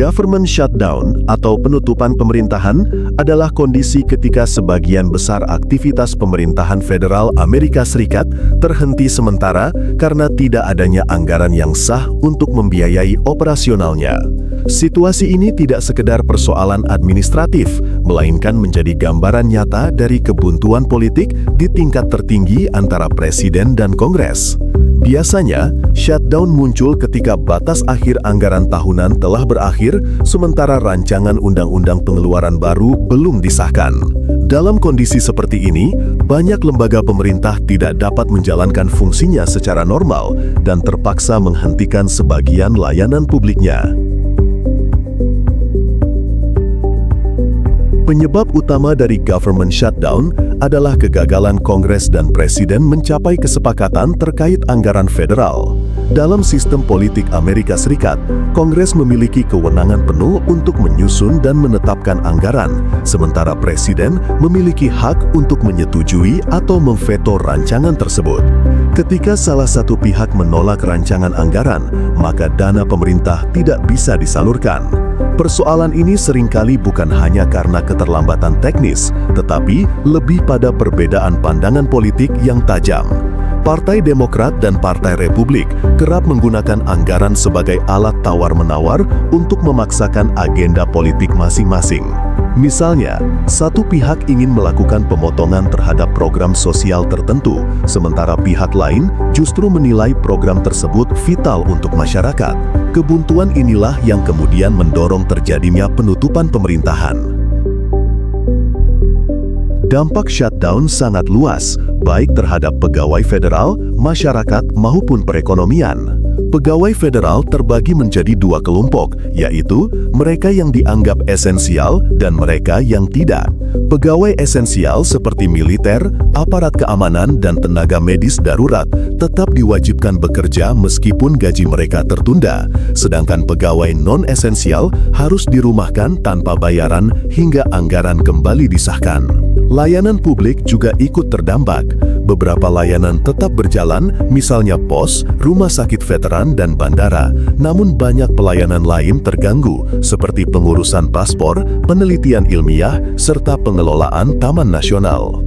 Government shutdown atau penutupan pemerintahan adalah kondisi ketika sebagian besar aktivitas pemerintahan federal Amerika Serikat terhenti sementara karena tidak adanya anggaran yang sah untuk membiayai operasionalnya. Situasi ini tidak sekedar persoalan administratif, melainkan menjadi gambaran nyata dari kebuntuan politik di tingkat tertinggi antara presiden dan Kongres. Biasanya, shutdown muncul ketika batas akhir anggaran tahunan telah berakhir, sementara rancangan undang-undang pengeluaran baru belum disahkan. Dalam kondisi seperti ini, banyak lembaga pemerintah tidak dapat menjalankan fungsinya secara normal dan terpaksa menghentikan sebagian layanan publiknya. Penyebab utama dari government shutdown adalah kegagalan Kongres dan Presiden mencapai kesepakatan terkait anggaran federal. Dalam sistem politik Amerika Serikat, Kongres memiliki kewenangan penuh untuk menyusun dan menetapkan anggaran, sementara Presiden memiliki hak untuk menyetujui atau memveto rancangan tersebut. Ketika salah satu pihak menolak rancangan anggaran, maka dana pemerintah tidak bisa disalurkan. Persoalan ini seringkali bukan hanya karena keterlambatan teknis, tetapi lebih pada perbedaan pandangan politik yang tajam. Partai Demokrat dan Partai Republik kerap menggunakan anggaran sebagai alat tawar-menawar untuk memaksakan agenda politik masing-masing. Misalnya, satu pihak ingin melakukan pemotongan terhadap program sosial tertentu, sementara pihak lain justru menilai program tersebut vital untuk masyarakat. Kebuntuan inilah yang kemudian mendorong terjadinya penutupan pemerintahan. Dampak shutdown sangat luas, baik terhadap pegawai federal, masyarakat, maupun perekonomian. Pegawai federal terbagi menjadi dua kelompok, yaitu mereka yang dianggap esensial dan mereka yang tidak. Pegawai esensial seperti militer, aparat keamanan, dan tenaga medis darurat tetap diwajibkan bekerja meskipun gaji mereka tertunda, sedangkan pegawai non-esensial harus dirumahkan tanpa bayaran hingga anggaran kembali disahkan. Layanan publik juga ikut terdampak. Beberapa layanan tetap berjalan, misalnya pos, rumah sakit veteran, dan bandara. Namun banyak pelayanan lain terganggu, seperti pengurusan paspor, penelitian ilmiah, serta pengelolaan taman nasional.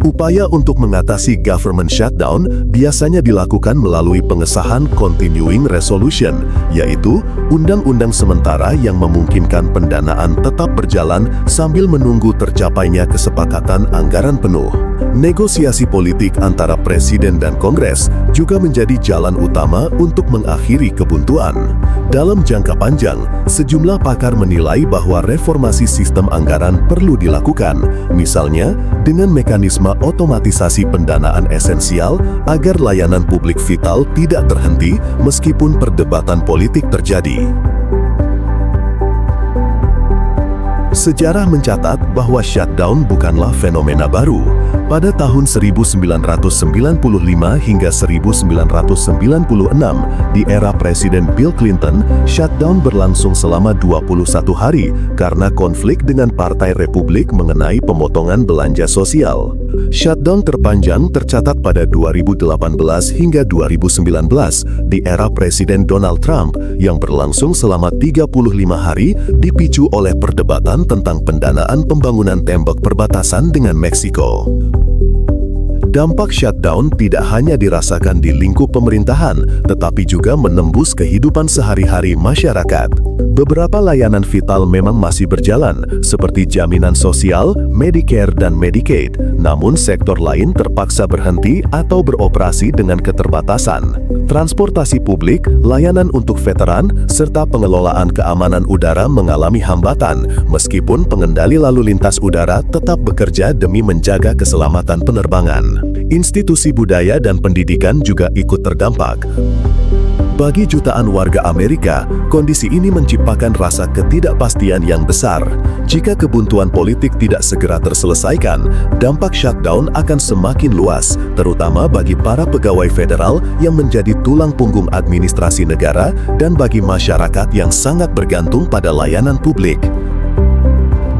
Upaya untuk mengatasi government shutdown biasanya dilakukan melalui pengesahan Continuing Resolution, yaitu undang-undang sementara yang memungkinkan pendanaan tetap berjalan sambil menunggu tercapainya kesepakatan anggaran penuh. Negosiasi politik antara Presiden dan Kongres juga menjadi jalan utama untuk mengakhiri kebuntuan. Dalam jangka panjang, sejumlah pakar menilai bahwa reformasi sistem anggaran perlu dilakukan, misalnya dengan mekanisme otomatisasi pendanaan esensial agar layanan publik vital tidak terhenti meskipun perdebatan politik terjadi. Sejarah mencatat bahwa shutdown bukanlah fenomena baru. Pada tahun 1995 hingga 1996, di era Presiden Bill Clinton, shutdown berlangsung selama 21 hari karena konflik dengan Partai Republik mengenai pemotongan belanja sosial. Shutdown terpanjang tercatat pada 2018 hingga 2019 di era Presiden Donald Trump yang berlangsung selama 35 hari dipicu oleh perdebatan tentang pendanaan pembangunan tembok perbatasan dengan Meksiko. Dampak shutdown tidak hanya dirasakan di lingkup pemerintahan, tetapi juga menembus kehidupan sehari-hari masyarakat. Beberapa layanan vital memang masih berjalan, seperti jaminan sosial, Medicare, dan Medicaid. Namun sektor lain terpaksa berhenti atau beroperasi dengan keterbatasan. Transportasi publik, layanan untuk veteran, serta pengelolaan keamanan udara mengalami hambatan, meskipun pengendali lalu lintas udara tetap bekerja demi menjaga keselamatan penerbangan. Institusi budaya dan pendidikan juga ikut terdampak. Bagi jutaan warga Amerika, kondisi ini menciptakan rasa ketidakpastian yang besar. Jika kebuntuan politik tidak segera terselesaikan, dampak shutdown akan semakin luas, terutama bagi para pegawai federal yang menjadi tulang punggung administrasi negara dan bagi masyarakat yang sangat bergantung pada layanan publik.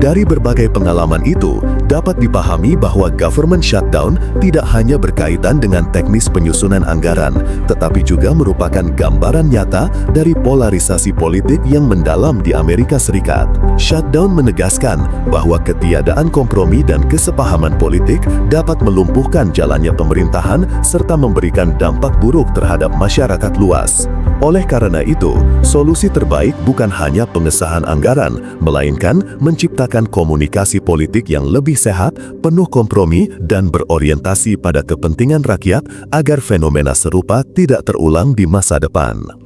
Dari berbagai pengalaman itu, dapat dipahami bahwa government shutdown tidak hanya berkaitan dengan teknis penyusunan anggaran, tetapi juga merupakan gambaran nyata dari polarisasi politik yang mendalam di Amerika Serikat. Shutdown menegaskan bahwa ketiadaan kompromi dan kesepahaman politik dapat melumpuhkan jalannya pemerintahan serta memberikan dampak buruk terhadap masyarakat luas. Oleh karena itu, solusi terbaik bukan hanya pengesahan anggaran, melainkan menciptakan komunikasi politik yang lebih sehat, penuh kompromi, dan berorientasi pada kepentingan rakyat agar fenomena serupa tidak terulang di masa depan.